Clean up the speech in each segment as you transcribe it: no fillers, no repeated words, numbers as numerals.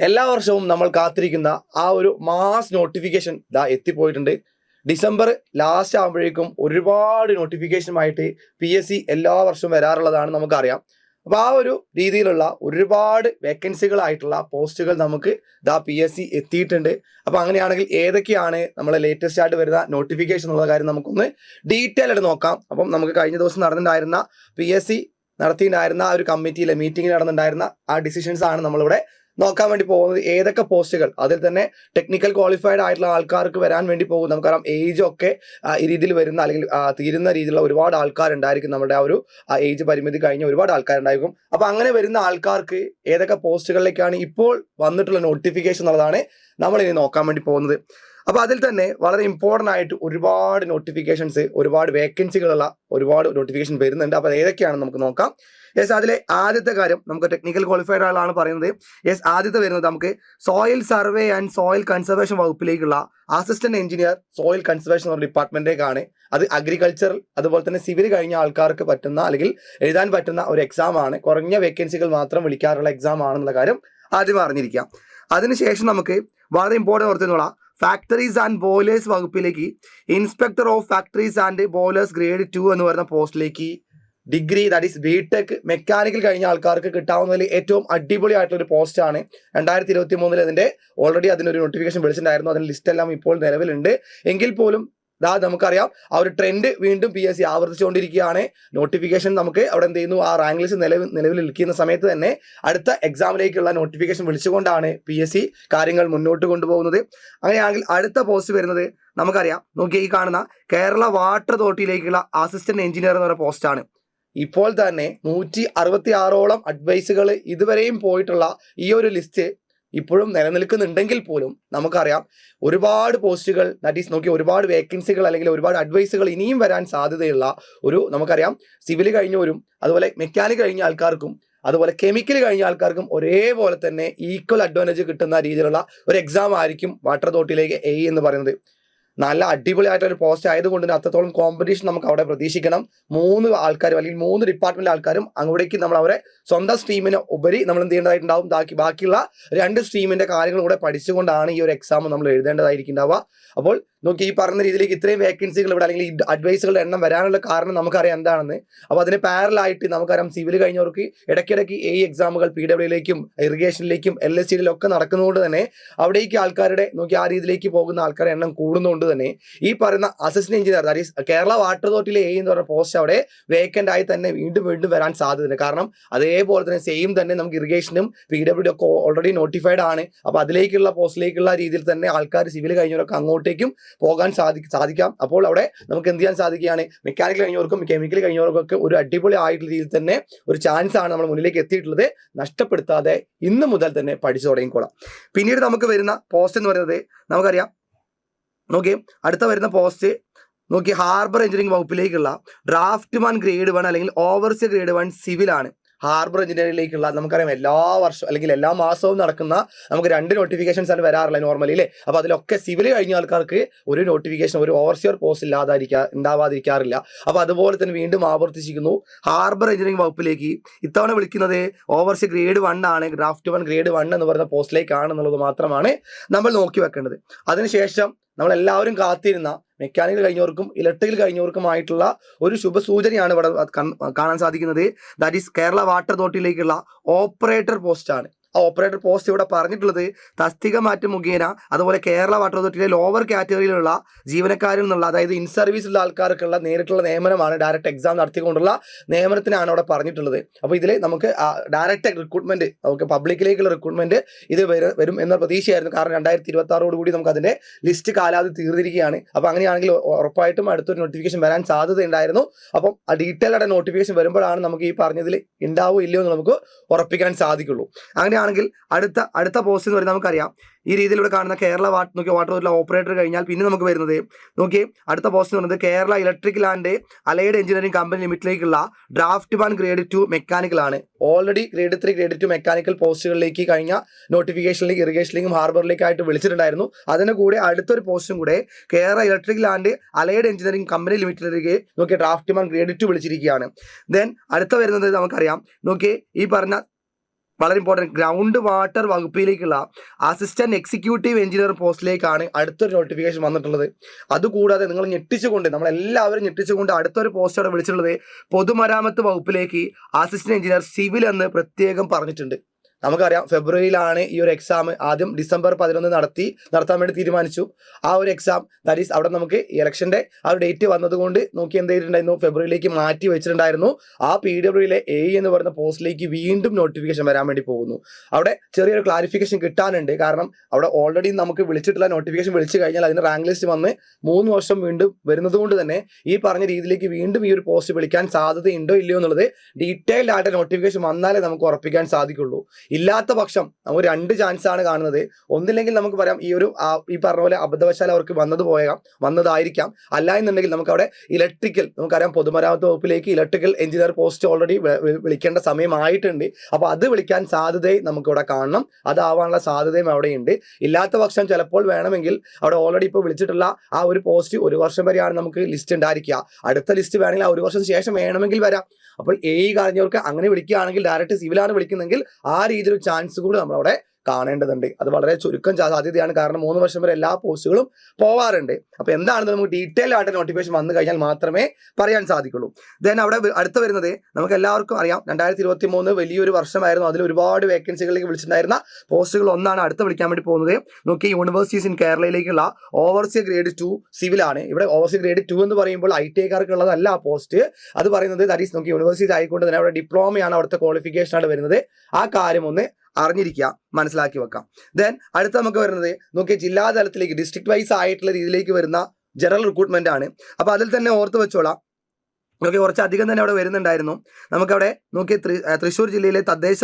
എല്ലാ വർഷവും നമ്മൾ കാത്തിരിക്കുന്ന ആ ഒരു മാസ് നോട്ടിഫിക്കേഷൻ ഇതാ എത്തിപ്പോയിട്ടുണ്ട്. ഡിസംബർ ലാസ്റ്റ് ആകുമ്പോഴേക്കും ഒരുപാട് നോട്ടിഫിക്കേഷനുമായിട്ട് PSC എല്ലാ വർഷവും വരാറുള്ളതാണ് നമുക്കറിയാം. അപ്പോൾ ആ ഒരു രീതിയിലുള്ള ഒരുപാട് വേക്കൻസികളായിട്ടുള്ള പോസ്റ്റുകൾ നമുക്ക് PSC എത്തിയിട്ടുണ്ട്. അപ്പോൾ അങ്ങനെയാണെങ്കിൽ ഏതൊക്കെയാണ് നമ്മളെ ലേറ്റസ്റ്റ് ആയിട്ട് വരുന്ന നോട്ടിഫിക്കേഷൻ എന്നുള്ള കാര്യം നമുക്കൊന്ന് ഡീറ്റെയിൽ ആയിട്ട് നോക്കാം. അപ്പം നമുക്ക് കഴിഞ്ഞ ദിവസം നടന്നിട്ടുണ്ടായിരുന്ന PSC നടത്തിയിട്ടുണ്ടായിരുന്ന ആ ഒരു കമ്മിറ്റിയിലെ മീറ്റിംഗിൽ നടന്നിട്ടുണ്ടായിരുന്ന ആ ഡിസിഷൻസ് ആണ് നമ്മളിവിടെ നോക്കാൻ വേണ്ടി പോകുന്നത്. ഏതൊക്കെ പോസ്റ്റുകൾ, അതിൽ തന്നെ ടെക്നിക്കൽ ക്വാളിഫൈഡ് ആയിട്ടുള്ള ആൾക്കാർക്ക് വരാൻ വേണ്ടി പോകും. നമുക്കറിയാം ഏജ് ഒക്കെ ഈ രീതിയിൽ വരുന്ന അല്ലെങ്കിൽ തീരുന്ന രീതിയിലുള്ള ഒരുപാട് ആൾക്കാരുണ്ടായിരിക്കും. നമ്മുടെ ആ ഒരു ഏജ് പരിമിതി കഴിഞ്ഞ ഒരുപാട് ആൾക്കാരുണ്ടായിരിക്കും. അപ്പോൾ അങ്ങനെ വരുന്ന ആൾക്കാർക്ക് ഏതൊക്കെ പോസ്റ്റുകളിലേക്കാണ് ഇപ്പോൾ വന്നിട്ടുള്ള നോട്ടിഫിക്കേഷൻ എന്നുള്ളതാണ് നമ്മൾ ഇനി നോക്കാൻ വേണ്ടി പോകുന്നത്. അപ്പോൾ അതിൽ തന്നെ വളരെ ഇമ്പോർട്ടൻ്റ് ആയിട്ട് ഒരുപാട് നോട്ടിഫിക്കേഷൻസ്, ഒരുപാട് വേക്കൻസികളുള്ള ഒരുപാട് നോട്ടിഫിക്കേഷൻ വരുന്നുണ്ട്. അപ്പോൾ ഏതൊക്കെയാണ് നമുക്ക് നോക്കാം. അതിലെ ആദ്യത്തെ കാര്യം നമുക്ക് ടെക്നിക്കൽ ക്വാളിഫൈഡ് ആളാണ് പറയുന്നത്. ആദ്യത്തെ വരുന്നത് നമുക്ക് soil survey and soil conservation വകുപ്പിലേക്കുള്ള അസിസ്റ്റന്റ് എഞ്ചിനീയർ സോയിൽ കൺസർവേഷൻ എന്ന ഡിപ്പാർട്ട്മെന്റിലേക്കാണ്. അത് അഗ്രികൾച്ചർ അതുപോലെ തന്നെ സിവിൽ കഴിഞ്ഞ ആൾക്കാർക്ക് പറ്റുന്ന അല്ലെങ്കിൽ എഴുതാൻ പറ്റുന്ന ഒരു എക്സാം ആണ്. കുറഞ്ഞ വേക്കൻസികൾ മാത്രം വിളിക്കാറുള്ള എക്സാം ആണെന്നുള്ള കാര്യം ആദ്യം അറിഞ്ഞിരിക്കാം. അതിനുശേഷം നമുക്ക് വളരെ ഇമ്പോർട്ടൻ്റ് ഓർത്തുന്നുള്ള ഫാക്ടറീസ് ആൻഡ് ബോയിലേഴ്സ് വകുപ്പിലേക്ക് inspector of factories and boilers grade 2 എന്ന് പറയുന്ന പോസ്റ്റിലേക്ക് degree, that is BTech mechanical കഴിഞ്ഞ ആൾക്കാർക്ക് കിട്ടാവുന്നതിൽ ഏറ്റവും അടിപൊളിയായിട്ടുള്ള ഒരു പോസ്റ്റാണ്. 2023 അതിൻ്റെ ഓൾറെഡി അതിനൊരു നോട്ടിഫിക്കേഷൻ വിളിച്ചിട്ടുണ്ടായിരുന്നു. അതിൻ്റെ ലിസ്റ്റെല്ലാം ഇപ്പോൾ നിലവിലുണ്ട്. എങ്കിൽ പോലും നമുക്കറിയാം ആ ഒരു ട്രെൻഡ് വീണ്ടും PSC ആവർത്തിച്ചുകൊണ്ടിരിക്കുകയാണ്. നോട്ടിഫിക്കേഷൻ നമുക്ക് അവിടെ എന്ത് ചെയ്യുന്നു, ആ റാങ്ക് ലിസ്റ്റ് നിലവിൽ നിൽക്കുന്ന സമയത്ത് തന്നെ അടുത്ത എക്സാമിലേക്കുള്ള നോട്ടിഫിക്കേഷൻ വിളിച്ചുകൊണ്ടാണ് PSC കാര്യങ്ങൾ മുന്നോട്ട് കൊണ്ടുപോകുന്നത്. അങ്ങനെയാണെങ്കിൽ അടുത്ത പോസ്റ്റ് വരുന്നത് നമുക്കറിയാം, നോക്കി ഈ കാണുന്ന കേരള വാട്ടർ അതോറിറ്റിയിലേക്കുള്ള അസിസ്റ്റന്റ് എഞ്ചിനീയർ എന്ന് പറയുന്ന പോസ്റ്റാണ്. ഇപ്പോൾ തന്നെ 166ഓളം അഡ്വൈസുകൾ ഇതുവരെയും പോയിട്ടുള്ള ഈ ഒരു ലിസ്റ്റ് ഇപ്പോഴും നിലനിൽക്കുന്നുണ്ടെങ്കിൽ പോലും നമുക്കറിയാം ഒരുപാട് പോസ്റ്റുകൾ, ദാറ്റ് ഈസ് നോക്കി ഒരുപാട് വേക്കൻസികൾ അല്ലെങ്കിൽ ഒരുപാട് അഡ്വൈസുകൾ ഇനിയും വരാൻ സാധ്യതയുള്ള ഒരു, നമുക്കറിയാം സിവിൽ കഴിഞ്ഞവരും അതുപോലെ മെക്കാനിക് കഴിഞ്ഞ ആൾക്കാർക്കും അതുപോലെ കെമിക്കൽ കഴിഞ്ഞ ആൾക്കാർക്കും ഒരേപോലെ തന്നെ ഈക്വൽ അഡ്വാൻറ്റേജ് കിട്ടുന്ന രീതിയിലുള്ള ഒരു എക്സാം ആയിരിക്കും വാട്ടർ അതോറിറ്റിയിലേക്ക് എന്ന് പറയുന്നത്. നല്ല അടിപൊളിയായിട്ടൊരു പോസ്റ്റ് ആയതുകൊണ്ട് തന്നെ അത്രത്തോളം കോമ്പറ്റീഷൻ നമുക്ക് അവിടെ പ്രതീക്ഷിക്കണം. 3 ആൾക്കാരും അല്ലെങ്കിൽ 3 ഡിപ്പാർട്ട്മെന്റ് ആൾക്കാരും അങ്ങോട്ടേക്ക് നമ്മൾ അവരെ സ്വന്തം സ്ട്രീമിന് ഉപരി നമ്മൾ എന്ത് ചെയ്യേണ്ടതായിട്ടുണ്ടാവും, ബാക്കിയുള്ള 2 സ്ട്രീമിന്റെ കാര്യങ്ങൾ കൂടെ പഠിച്ചുകൊണ്ടാണ് ഈ ഒരു എക്സാം നമ്മൾ എഴുതേണ്ടതായിരിക്കുന്നുണ്ടാവുക. അപ്പോൾ നോക്കി ഈ പറഞ്ഞ രീതിയിലേക്ക് ഇത്രയും വേക്കൻസികൾ ഇവിടെ അല്ലെങ്കിൽ ഈ അഡ്വൈസുകളുടെ എണ്ണം വരാനുള്ള കാരണം നമുക്കറിയാം എന്താണെന്ന്. അപ്പോൾ അതിന് പാരലായിട്ട് നമുക്കറിയാം സിവിൽ കഴിഞ്ഞവർക്ക് ഇടയ്ക്കിടയ്ക്ക് എക്സാമുകൾ PWയിലേക്കും ഇറിഗേഷനിലേക്കും LSCയിലൊക്കെ നടക്കുന്നതുകൊണ്ട് തന്നെ അവിടേക്ക് ആൾക്കാരുടെ നോക്കി ആ രീതിയിലേക്ക് പോകുന്ന ആൾക്കാരുടെ എണ്ണം കൂടുന്നതുകൊണ്ട് തന്നെ ഈ പറയുന്ന assistant engineer, that is Kerala water അതോറിറ്റിയിലെ എന്ന് പറയുന്ന പോസ്റ്റ് അവിടെ വേക്കൻ്റ് ആയി തന്നെ വീണ്ടും വരാൻ സാധ്യതയുണ്ട്. കാരണം അതേപോലെ തന്നെ സെയിം തന്നെ നമുക്ക് ഇറിഗേഷനും PWD ഒക്കെ ഓൾറെഡി നോട്ടിഫൈഡ് ആണ്. അപ്പോൾ അതിലേക്കുള്ള പോസ്റ്റിലേക്കുള്ള രീതിയിൽ തന്നെ ആൾക്കാർ സിവിൽ കഴിഞ്ഞവരൊക്കെ അങ്ങോട്ടേക്കും പോകാൻ സാധിക്കാം. അപ്പോൾ അവിടെ നമുക്ക് എന്ത് ചെയ്യാൻ സാധിക്കുകയാണ്, മെക്കാനിക്കൽ കഴിഞ്ഞവർക്കും കെമിക്കൽ കഴിഞ്ഞവർക്കൊക്കെ ഒരു അടിപൊളി ആയിട്ടുള്ള രീതിയിൽ തന്നെ ഒരു ചാൻസ് ആണ് നമ്മൾ മുന്നിലേക്ക് എത്തിയിട്ടുള്ളത്. നഷ്ടപ്പെടുത്താതെ ഇന്ന് മുതൽ തന്നെ പഠിച്ചു തുടങ്ങിക്കോളാം. പിന്നീട് നമുക്ക് വരുന്ന പോസ്റ്റ് എന്ന് പറയുന്നത് നമുക്കറിയാം, നോക്കി അടുത്ത വരുന്ന പോസ്റ്റ് നോക്കി ഹാർബർ എഞ്ചിനീയറിംഗ് വകുപ്പിലേക്കുള്ള ഡ്രാഫ്റ്റ്മാൻ ഗ്രേഡ് 1 അല്ലെങ്കിൽ ഓവർസിയർ ഗ്രേഡ് 1 സിവിലാണ്. ഹാർബർ എഞ്ചിനീയറിംഗിലേക്കുള്ള നമുക്കറിയാം എല്ലാ വർഷവും അല്ലെങ്കിൽ എല്ലാ മാസവും നടക്കുന്ന നമുക്ക് 2 നോട്ടിഫിക്കേഷൻസ് ആണ് വരാറുള്ളത് നോർമലി അല്ലേ. അപ്പോൾ അതിലൊക്കെ സിവിൽ കഴിഞ്ഞ ആൾക്കാർക്ക് ഒരു നോട്ടിഫിക്കേഷൻ, ഒരു ഓവർസിയർ പോസ്റ്റ് ഉണ്ടാവാതിരിക്കാറില്ല. അപ്പോൾ അതുപോലെ തന്നെ വീണ്ടും ആവർത്തിച്ചിരിക്കുന്നു. ഹാർബർ എഞ്ചിനീയറിംഗ് വകുപ്പിലേക്ക് ഇത്തവണ വിളിക്കുന്നത് ഓവർസിയർ ഗ്രേഡ് 1 ആണ്. ഡ്രാഫ്റ്റ്മാൻ ഗ്രേഡ് 1 എന്ന് പറയുന്ന പോസ്റ്റിലേക്കാണെന്നുള്ളത് മാത്രമാണ് നമ്മൾ നോക്കി വെക്കേണ്ടത്. അതിനുശേഷം നമ്മളെല്ലാവരും കാത്തിരുന്ന മെക്കാനിക്കൽ കഴിഞ്ഞവർക്കും ഇലക്ട്രിക്കൽ കഴിഞ്ഞവർക്കുമായിട്ടുള്ള ഒരു ശുഭസൂചനയാണ് ഇവിടെ കാണാൻ സാധിക്കുന്നത്. ദാറ്റ് ഈസ് കേരള വാട്ടർ അതോറിറ്റിയിലേക്കുള്ള ഓപ്പറേറ്റർ പോസ്റ്റാണ്. ആ ഓപ്പറേറ്റർ പോസ്റ്റ് ഇവിടെ പറഞ്ഞിട്ടുള്ളത് തസ്തിക മാറ്റം മുഖേന അതുപോലെ കേരള വാട്ടർ അതോറിറ്റിയിലെ ലോവർ കാറ്റഗറിയിലുള്ള ജീവനക്കാരിൽ നിന്നുള്ള, അതായത് ഇൻ സർവീസുള്ള ആൾക്കാർക്കുള്ള നേരിട്ടുള്ള നിയമനമാണ്. ഡയറക്റ്റ് എക്സാം നടത്തിക്കൊണ്ടുള്ള നിയമനത്തിനാണ് അവിടെ പറഞ്ഞിട്ടുള്ളത്. അപ്പോൾ ഇതിൽ നമുക്ക് ഡയറക്റ്റ് റിക്രൂട്ട്മെന്റ്, നമുക്ക് പബ്ലിക്കിലേക്കുള്ള റിക്രൂട്ട്മെന്റ് ഇത് വരും എന്ന പ്രതീക്ഷയായിരുന്നു. കാരണം 2026 കൂടി നമുക്ക് അതിന്റെ ലിസ്റ്റ് കാലാവധി തീർന്നിരിക്കുകയാണ്. അപ്പോൾ അങ്ങനെയാണെങ്കിൽ ഉറപ്പായിട്ടും അടുത്തൊരു നോട്ടിഫിക്കേഷൻ വരാൻ സാധ്യത ഉണ്ടായിരുന്നു. അപ്പം ആ ഡീറ്റെയിൽ ആയിട്ട് നോട്ടിഫിക്കേഷൻ വരുമ്പോഴാണ് നമുക്ക് ഈ പറഞ്ഞതിൽ ഉണ്ടാവോ ഇല്ലയോ എന്ന് നമുക്ക് ഉറപ്പിക്കാൻ സാധിക്കുള്ളൂ. അങ്ങനെയാണെങ്കിൽ അടുത്ത പോസ്റ്റ് എന്ന് പറയുന്നത് നമുക്കറിയാം ഈ രീതിയിലൂടെ കാണുന്ന കേരള വാട്ടർ അതോറിറ്റി ഓപ്പറേറ്റർ കഴിഞ്ഞാൽ പിന്നെ നമുക്ക് വരുന്നത് നോക്കി അടുത്ത പോസ്റ്റ് എന്ന് പറയുന്നത് Kerala electrical and allied engineering company ലിമിറ്റിലേക്കുള്ള ഡ്രാഫ്റ്റ്മാൻ ഗ്രേഡ് 2 മെക്കാനിക്കൽ ആണ്. ഓൾറെഡി ഗ്രേഡ് 3 ഗ്രേഡ് 2 മെക്കാനിക്കൽ പോസ്റ്റുകളിലേക്ക് കഴിഞ്ഞ നോട്ടിഫിക്കേഷനിലേക്ക് ഇറിഗേഷനിലേക്കും ഹാർബറിലേക്കായിട്ട് വിളിച്ചിട്ടുണ്ടായിരുന്നു. അതിന് കൂടെ അടുത്തൊരു പോസ്റ്റും കൂടെ Kerala electrical and allied engineering company ലിമിറ്റിലേക്ക് നോക്കി ഡ്രാഫ്റ്റ്മാൻ ഗ്രേഡ് 2 വിളിച്ചിരിക്കുകയാണ്. ദെൻ അടുത്ത വരുന്നത് നമുക്കറിയാം നോക്കി ഈ പറഞ്ഞ വളരെ ഇമ്പോർട്ടൻറ്റ് ഗ്രൗണ്ട് വാട്ടർ വകുപ്പിലേക്കുള്ള അസിസ്റ്റന്റ് എക്സിക്യൂട്ടീവ് എഞ്ചിനീയർ പോസ്റ്റിലേക്കാണ് അടുത്തൊരു നോട്ടിഫിക്കേഷൻ വന്നിട്ടുള്ളത്. അതുകൂടാതെ നിങ്ങൾ ഞെട്ടിച്ചുകൊണ്ട്, നമ്മളെല്ലാവരും ഞെട്ടിച്ചുകൊണ്ട് അടുത്തൊരു പോസ്റ്റ് അവിടെ വിളിച്ചിട്ടുള്ളത് പൊതുമരാമത്ത് വകുപ്പിലേക്ക് അസിസ്റ്റന്റ് എഞ്ചിനീയർ സിവിൽ എന്ന് പ്രത്യേകം പറഞ്ഞിട്ടുണ്ട്. നമുക്കറിയാം ഫെബ്രുവരിയിലാണ് ഈ ഒരു എക്സാം ആദ്യം ഡിസംബർ 11 നടത്താൻ വേണ്ടി തീരുമാനിച്ചു. ആ ഒരു എക്സാം ദാറ്റ് ഈസ് അവിടെ നമുക്ക് ഇലക്ഷൻ്റെ ആ ഒരു ഡേറ്റ് വന്നതുകൊണ്ട് നോക്കി എന്ത് ചെയ്തിട്ടുണ്ടായിരുന്നു, ഫെബ്രുവരിയിലേക്ക് മാറ്റി വെച്ചിട്ടുണ്ടായിരുന്നു. ആ PWയിലെ എന്ന് പറയുന്ന പോസ്റ്റിലേക്ക് വീണ്ടും നോട്ടിഫിക്കേഷൻ വരാൻ വേണ്ടി പോകുന്നു. അവിടെ ചെറിയൊരു ക്ലാരിഫിക്കേഷൻ കിട്ടാനുണ്ട്. കാരണം അവിടെ ഓൾറെഡി നമുക്ക് വിളിച്ചിട്ടുള്ള നോട്ടിഫിക്കേഷൻ വിളിച്ചു കഴിഞ്ഞാൽ അതിന് റാങ്ക് ലിസ്റ്റ് വന്ന് 3 വർഷം വീണ്ടും വരുന്നത് കൊണ്ട് തന്നെ ഈ പറഞ്ഞ രീതിയിലേക്ക് വീണ്ടും ഈ ഒരു പോസ്റ്റ് വിളിക്കാൻ സാധ്യതയുണ്ടോ ഇല്ലയോ എന്നുള്ളത് ഡീറ്റെയിൽഡ് ആയിട്ട് നോട്ടിഫിക്കേഷൻ വന്നാലേ നമുക്ക് ഉറപ്പിക്കാൻ സാധിക്കുള്ളൂ. ഇല്ലാത്ത പക്ഷം നമുക്ക് 2 ചാൻസ് ആണ് കാണുന്നത്. ഒന്നില്ലെങ്കിൽ നമുക്ക് പറയാം ഈ പറഞ്ഞ പോലെ അബദ്ധവശാൽ അവർക്ക് വന്നതായിരിക്കാം. അല്ല എന്നുണ്ടെങ്കിൽ നമുക്ക് അവിടെ ഇലക്ട്രിക്കൽ, നമുക്കറിയാം പൊതുമരാമത്ത് വകുപ്പിലേക്ക് ഇലക്ട്രിക്കൽ എഞ്ചിനീയർ പോസ്റ്റ് ഓൾറെഡി വിളിക്കേണ്ട സമയമായിട്ടുണ്ട്. അപ്പോൾ അത് വിളിക്കാൻ സാധ്യതയും നമുക്കിവിടെ കാണണം. അതാവാനുള്ള സാധ്യതയും അവിടെയുണ്ട്. ഇല്ലാത്ത പക്ഷം ചിലപ്പോൾ വേണമെങ്കിൽ അവിടെ ഓൾറെഡി ഇപ്പോൾ വിളിച്ചിട്ടുള്ള ആ ഒരു പോസ്റ്റ് 1 വർഷം വരെയാണ് നമുക്ക് ലിസ്റ്റ് ഉണ്ടായിരിക്കുക. അടുത്ത ലിസ്റ്റ് വേണമെങ്കിൽ ആ 1 വർഷം ശേഷം വേണമെങ്കിൽ വരാം. അപ്പോൾ കഴിഞ്ഞവർക്ക് അങ്ങനെ വിളിക്കുകയാണെങ്കിൽ ഡയറക്റ്റ് സിവിലാണ് വിളിക്കുന്നെങ്കിൽ ആ രീതിയിൽ ചാൻസ് കൂടി നമ്മളവിടെ കാണേണ്ടതുണ്ട്. അത് വളരെ ചുരുക്കം സാധ്യതയാണ്. കാരണം 3 വർഷം വരെ എല്ലാ പോസ്റ്റുകളും പോവാറുണ്ട്. അപ്പോൾ എന്താണെന്ന് നമുക്ക് ഡീറ്റെയിൽ ആയിട്ട് നോട്ടിഫിക്കേഷൻ വന്നു കഴിഞ്ഞാൽ മാത്രമേ പറയാൻ സാധിക്കുള്ളൂ. ദെൻ അവിടെ അടുത്ത് വരുന്നത് നമുക്ക് എല്ലാവർക്കും അറിയാം 2023 വലിയൊരു വർഷമായിരുന്നു. അതിൽ ഒരുപാട് വേക്കൻസികളിലേക്ക് വിളിച്ചിട്ടുണ്ടായിരുന്ന പോസ്റ്റുകൾ ഒന്നാണ് അടുത്ത് വിളിക്കാൻ വേണ്ടി പോകുന്നത്. നോക്കി യൂണിവേഴ്സിറ്റീസ് ഇൻ കേരളയിലേക്കുള്ള ഓവർസിയർ ഗ്രേഡ് 2 സിവിലാണ്. ഇവിടെ ഓവർസിയർ ഗ്രേഡ് 2 എന്ന് പറയുമ്പോൾ ITIക്കാർക്കുള്ളതല്ല ആ പോസ്റ്റ്. അത് പറയുന്നത് ദാറ്റ് ഈസ് നോക്കി യൂണിവേഴ്സിറ്റി ആയിക്കൊണ്ട് തന്നെ അവിടെ ഡിപ്ലോമയാണ് അവിടുത്തെ ക്വാളിഫിക്കേഷനാണ് വരുന്നത്. ആ കാര്യം ഒന്ന് അറിഞ്ഞിരിക്കുക, മനസ്സിലാക്കി വെക്കാം. ദെൻ അടുത്ത നമുക്ക് വരുന്നത് നോക്കി ജില്ലാ തലത്തിലേക്ക് ഡിസ്ട്രിക്ട് വൈസ് ആയിട്ടുള്ള രീതിയിലേക്ക് വരുന്ന ജനറൽ റിക്രൂട്ട്മെന്റ് ആണ്. അപ്പോൾ അതിൽ തന്നെ ഓർത്ത് വെച്ചോളാം. നോക്കി കുറച്ചധികം തന്നെ അവിടെ വരുന്നുണ്ടായിരുന്നു. നമുക്കവിടെ നോക്കി തൃശ്ശൂർ ജില്ലയിലെ തദ്ദേശ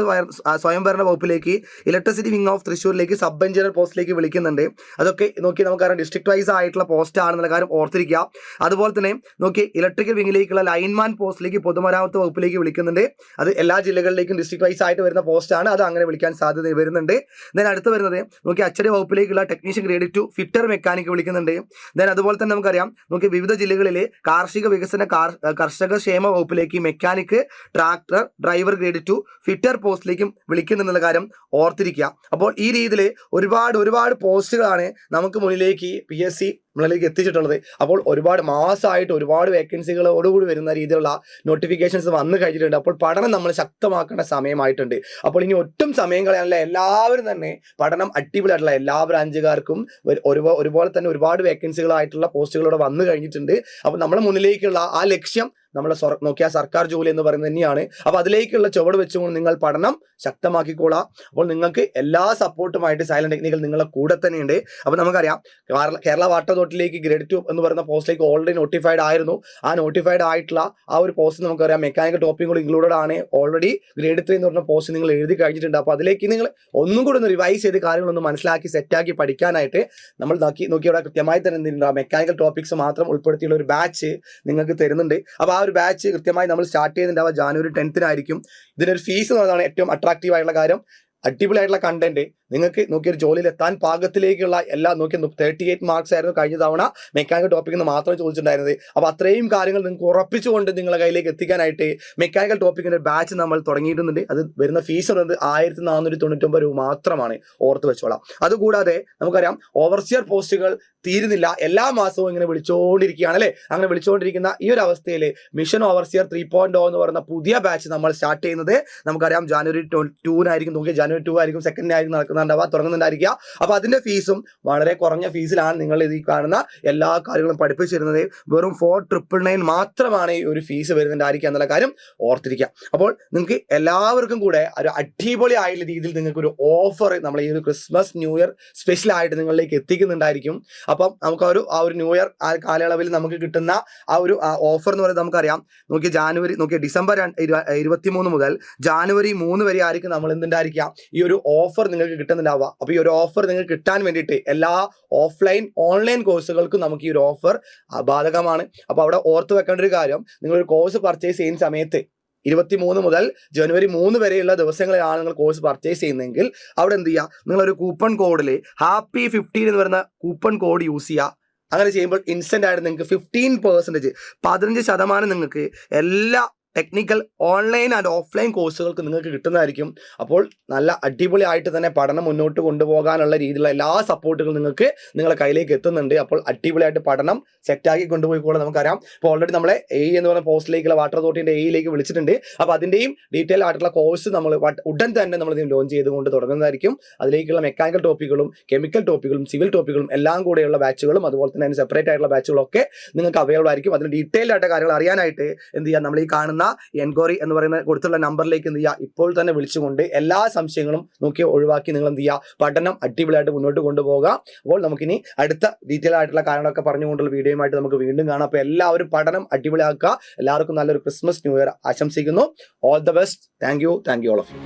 സ്വയംഭരണ വകുപ്പിലേക്ക് ഇലക്ട്രിസിറ്റി വിങ് ഓഫ് തൃശ്ശൂരിലേക്ക് സബ് എഞ്ചിനീയർ പോസ്റ്റിലേക്ക് വിളിക്കുന്നുണ്ട്. അതൊക്കെ നോക്കി നമുക്കറിയാം ഡിസ്ട്രിക്ട് വൈസ് ആയിട്ടുള്ള പോസ്റ്റ് ആണെന്നുള്ള കാര്യം ഓർത്തിരിക്കുക. അതുപോലെ തന്നെ നോക്കി ഇലക്ട്രിക്കൽ വിങ്ങിലേക്കുള്ള ലൈൻമാൻ പോസ്റ്റിലേക്ക് പൊതുമരാമത്ത് വകുപ്പിലേക്ക് വിളിക്കുന്നുണ്ട്. അത് എല്ലാ ജില്ലകളിലേക്കും ഡിസ്ട്രിക്ട് വൈസ് ആയിട്ട് വരുന്ന പോസ്റ്റാണ്. അത് അങ്ങനെ വിളിക്കാൻ സാധ്യത വരുന്നുണ്ട്. ദെൻ അടുത്ത് വരുന്നത് നോക്കി അച്ചടി വകുപ്പിലേക്കുള്ള ടെക്നീഷ്യൻ ഗ്രേഡ് 2 ഫിറ്റർ മെക്കാനിക് വിളിക്കുന്നുണ്ട്. ദെൻ അതുപോലെ തന്നെ നമുക്കറിയാം നോക്കി വിവിധ ജില്ലകളിലെ കാർഷിക വികസന കർഷക ക്ഷേമ വകുപ്പിലേക്ക് mechanic tractor driver grade 2 fitter പോസ്റ്റിലേക്കും വിളിക്കുന്നുള്ള കാര്യം ഓർത്തിരിക്കുക. അപ്പോൾ ഈ രീതിയിൽ ഒരുപാട് പോസ്റ്റുകളാണ് നമുക്ക് മുന്നിലേക്ക് PSC നമ്മളിലേക്ക് എത്തിച്ചിട്ടുള്ളത്. അപ്പോൾ ഒരുപാട് മാസമായിട്ട് ഒരുപാട് വേക്കൻസികളോടുകൂടി വരുന്ന രീതിയിലുള്ള നോട്ടിഫിക്കേഷൻസ് വന്നു കഴിഞ്ഞിട്ടുണ്ട്. അപ്പോൾ പഠനം നമ്മൾ ശക്തമാക്കേണ്ട സമയമായിട്ടുണ്ട്. അപ്പോൾ ഇനി ഒട്ടും സമയം കളയാനുള്ള എല്ലാവരും തന്നെ പഠനം അടിപൊളിയായിട്ടുള്ള എല്ലാ ബ്രാഞ്ചുകാർക്കും ഒരുപോലെ തന്നെ ഒരുപാട് വേക്കൻസികളായിട്ടുള്ള പോസ്റ്റുകളോടെ വന്നു കഴിഞ്ഞിട്ടുണ്ട്. അപ്പോൾ നമ്മുടെ മുന്നിലേക്കുള്ള ആ ലക്ഷ്യം നമ്മളെ നോക്കിയാൽ സർക്കാർ ജോലി എന്ന് പറയുന്നത് തന്നെയാണ്. അപ്പോൾ അതിലേക്കുള്ള ചുവട് വെച്ചുകൊണ്ട് നിങ്ങൾ പഠനം ശക്തമാക്കിക്കോളാം. അപ്പോൾ നിങ്ങൾക്ക് എല്ലാ സപ്പോർട്ടുമായിട്ട് സൈലന്റ് ടെക്നിക്കൽ നിങ്ങളെ കൂടെ തന്നെയുണ്ട്. അപ്പോൾ നമുക്കറിയാം കേരള വാട്ടർ അതോറിറ്റിയിലേക്ക് ഗ്രേഡ് 2 എന്ന് പറയുന്ന പോസ്റ്റിലേക്ക് ഓൾറെഡി നോട്ടിഫൈഡ് ആയിരുന്നു. ആ നോട്ടിഫൈഡ് ആയിട്ടുള്ള ആ ഒരു പോസ്റ്റ് നമുക്കറിയാം മെക്കാനിക്കൽ ടോപ്പിംഗ് കൂടി ഇൻക്ലൂഡഡ് ആണ്. ഓൾറെഡി ഗ്രേഡ് 3 എന്ന് പറഞ്ഞ പോസ്റ്റ് നിങ്ങൾ എഴുതി കഴിഞ്ഞിട്ടുണ്ട്. അപ്പോൾ അതിലേക്ക് നിങ്ങൾ ഒന്നും കൂടി ഒന്ന് റിവൈസ് ചെയ്ത് കാര്യങ്ങളൊന്ന് മനസ്സിലാക്കി സെറ്റാക്കി പഠിക്കാനായിട്ട് നമ്മൾ നോക്കി അവിടെ കൃത്യമായി തന്നെ എന്തിനാ മെക്കാനിക്കൽ ടോപ്പിക്സ് മാത്രം ഉൾപ്പെടുത്തിയുള്ള ഒരു ബാച്ച് നിങ്ങൾക്ക് തരുന്നുണ്ട്. അപ്പോൾ ആ ഒരു ബാച്ച് കൃത്യമായി നമ്മൾ സ്റ്റാർട്ട് ചെയ്യുന്നുണ്ടാവുക ജാനുവരി 10-നായിരിക്കും. ഇതിനൊരു ഫീസ് എന്നുള്ളതാണ് ഏറ്റവും അട്രാക്റ്റീവ് ആയിട്ടുള്ള കാര്യം. അടിപൊളിയായിട്ടുള്ള കണ്ടന്റ് നിങ്ങൾക്ക് നോക്കിയൊരു ജോലിയിൽ എത്താൻ പാകത്തിലേക്കുള്ള എല്ലാം നോക്കി 38 മാർക്സ് ആയിരുന്നു കഴിഞ്ഞ തവണ മെക്കാനിക്കൽ ടോപ്പിക് എന്ന് മാത്രം ചോദിച്ചിട്ടുണ്ടായിരുന്നത്. അപ്പോൾ അത്രയും കാര്യങ്ങൾ നിങ്ങൾക്ക് ഉറപ്പിച്ചുകൊണ്ട് നിങ്ങളുടെ കയ്യിലേക്ക് എത്തിക്കാനായിട്ട് മെക്കാനിക്കൽ ടോപ്പിക്കിൻ്റെ ബാച്ച് നമ്മൾ തുടങ്ങിയിട്ടുണ്ട്. അത് വരുന്ന ഫീസ് പറയുന്നത് 1499 രൂപ മാത്രമാണ്, ഓർത്ത് വെച്ചോളാം. അതുകൂടാതെ നമുക്കറിയാം ഓവർസിയർ പോസ്റ്റുകൾ തീരുന്നില്ല, എല്ലാ മാസവും ഇങ്ങനെ വിളിച്ചുകൊണ്ടിരിക്കുകയാണ് അല്ലേ. അങ്ങനെ വിളിച്ചുകൊണ്ടിരിക്കുന്ന ഈ ഒരു അവസ്ഥയിൽ മിഷൻ ഓവർസിയർ 3.0 എന്ന് പറയുന്ന പുതിയ ബാച്ച് നമ്മൾ സ്റ്റാർട്ട് ചെയ്യുന്നത് നമുക്കറിയാം ജാനുവരി 2-നായിരിക്കും. നോക്കി ജാനുവരി 2 ആയിരിക്കും, 2nd നടക്കുന്നുണ്ടാവുക, തുടങ്ങുന്നുണ്ടായിരിക്കുക. അപ്പോൾ അതിൻ്റെ ഫീസും വളരെ കുറഞ്ഞ ഫീസിലാണ് നിങ്ങൾ ഇത് കാണുന്ന എല്ലാ കാര്യങ്ങളും പഠിപ്പിച്ചിരുന്നത്. വെറും 4,999 മാത്രമാണ് ഈ ഒരു ഫീസ് വരുന്നുണ്ടായിരിക്കുക എന്നുള്ള കാര്യം ഓർത്തിരിക്കുക. അപ്പോൾ നിങ്ങൾക്ക് എല്ലാവർക്കും കൂടെ ഒരു അടിപൊളി ആയിട്ടുള്ള രീതിയിൽ നിങ്ങൾക്ക് ഒരു ഓഫർ നമ്മൾ ഈ ഒരു ക്രിസ്മസ് ന്യൂ ഇയർ സ്പെഷ്യൽ ആയിട്ട് നിങ്ങളിലേക്ക് എത്തിക്കുന്നുണ്ടായിരിക്കും. അപ്പം നമുക്ക് ആ ഒരു ന്യൂ ഇയർ കാലയളവിൽ നമുക്ക് കിട്ടുന്ന ആ ഒരു ഓഫർ എന്ന് പറയുന്നത് നമുക്കറിയാം ഡിസംബർ 23 മുതൽ ജാനുവരി 3 വരെ ആയിരിക്കും നമ്മൾ എന്തുണ്ടായിരിക്കുക ഈ ഒരു ഓഫർ നിങ്ങൾക്ക് കിട്ടുന്നുണ്ടാവുക. അപ്പോൾ ഈ ഒരു ഓഫർ നിങ്ങൾക്ക് കിട്ടാൻ വേണ്ടിയിട്ട് എല്ലാ ഓഫ്ലൈൻ ഓൺലൈൻ കോഴ്സുകൾക്കും നമുക്ക് ഈ ഒരു ഓഫർ ബാധകമാണ്. അപ്പോൾ അവിടെ ഓർത്ത് വെക്കേണ്ട ഒരു കാര്യം, നിങ്ങളൊരു കോഴ്സ് പർച്ചേസ് ചെയ്യുന്ന സമയത്ത് 23 മുതൽ ജനുവരി 3 വരെയുള്ള ദിവസങ്ങളിലാണ് നിങ്ങൾ കോഴ്സ് പർച്ചേസ് ചെയ്യുന്നതെങ്കിൽ അവിടെ എന്ത് ചെയ്യുക, നിങ്ങളൊരു കൂപ്പൺ കോഡിൽ ഹാപ്പി 15 എന്ന് പറയുന്ന കൂപ്പൺ കോഡ് യൂസ് ചെയ്യുക. അങ്ങനെ ചെയ്യുമ്പോൾ ഇൻസ്റ്റന്റ് ആയിട്ട് നിങ്ങൾക്ക് 15% 15% നിങ്ങൾക്ക് എല്ലാ ടെക്നിക്കൽ ഓൺലൈൻ ആൻഡ് ഓഫ്ലൈൻ കോഴ്സുകൾക്ക് നിങ്ങൾക്ക് കിട്ടുന്നതായിരിക്കും. അപ്പോൾ നല്ല അടിപൊളിയായിട്ട് തന്നെ പഠനം മുന്നോട്ട് കൊണ്ടുപോകാനുള്ള രീതിയിലുള്ള എല്ലാ സപ്പോർട്ടുകളും നിങ്ങൾക്ക് നിങ്ങളുടെ കയ്യിലേക്ക് എത്തുന്നുണ്ട്. അപ്പോൾ അടിപൊളിയായിട്ട് പഠനം സെറ്റാക്കി കൊണ്ടുപോയിക്കോളാം. നമുക്കറിയാം ഇപ്പോൾ ഓൾറെഡി നമ്മളെ എന്ന് പറയുന്ന പോസ്റ്റിലേക്കുള്ള വാട്ടർ അതോറിറ്റിൻ്റെ എയിലേക്ക് വിളിച്ചിട്ടുണ്ട്. അപ്പോൾ അതിൻ്റെയും ഡീറ്റെയിൽ ആയിട്ടുള്ള കോഴ്സ് നമ്മൾ ഉടൻ തന്നെ നമ്മൾ ലോഞ്ച് ചെയ്തുകൊണ്ട് തുടങ്ങുന്നതായിരിക്കും. അതിലേക്കുള്ള മെക്കാനിക്കൽ ടോപ്പിക്കുകളും കെമിക്കൽ ടോപ്പിക്കുകളും സിവിൽ ടോപ്പിക്കുകളും എല്ലാം കൂടെയുള്ള ബാച്ചുകളും അതുപോലെ തന്നെ അതിന് സെപ്പറേറ്റ് ആയിട്ടുള്ള ബാച്ചുകളൊക്കെ നിങ്ങൾക്ക് അവൈലബിൾ ആയിരിക്കും. അതിന് ഡീറ്റെയിൽ ആയിട്ട് കാര്യങ്ങൾ അറിയാനായിട്ട് എന്ത് ചെയ്യുക, നമ്മൾ ഈ കാണുന്ന എൻക്വയറി എന്ന് പറയുന്ന കൊടുത്തുള്ള നമ്പറിലേക്ക് എന്ത് ചെയ്യുക, ഇപ്പോൾ തന്നെ വിളിച്ചുകൊണ്ട് എല്ലാ സംശയങ്ങളും നോക്കി ഒഴിവാക്കി നിങ്ങൾ എന്ത് ചെയ്യുക, പഠനം അടിപൊളിയായിട്ട് മുന്നോട്ട് കൊണ്ടുപോകുക. അപ്പോൾ നമുക്കിനി അടുത്ത ഡീറ്റെയിൽ ആയിട്ടുള്ള കാര്യങ്ങളൊക്കെ പറഞ്ഞുകൊണ്ടുള്ള വീഡിയോയുമായിട്ട് നമുക്ക് വീണ്ടും കാണാം. അപ്പോൾ എല്ലാവരും പഠനം അടിപൊളിയാക്കുക. എല്ലാവർക്കും നല്ലൊരു ക്രിസ്മസ് ന്യൂ ഇയർ ആശംസിക്കുന്നു. All the best. Thank you all of U.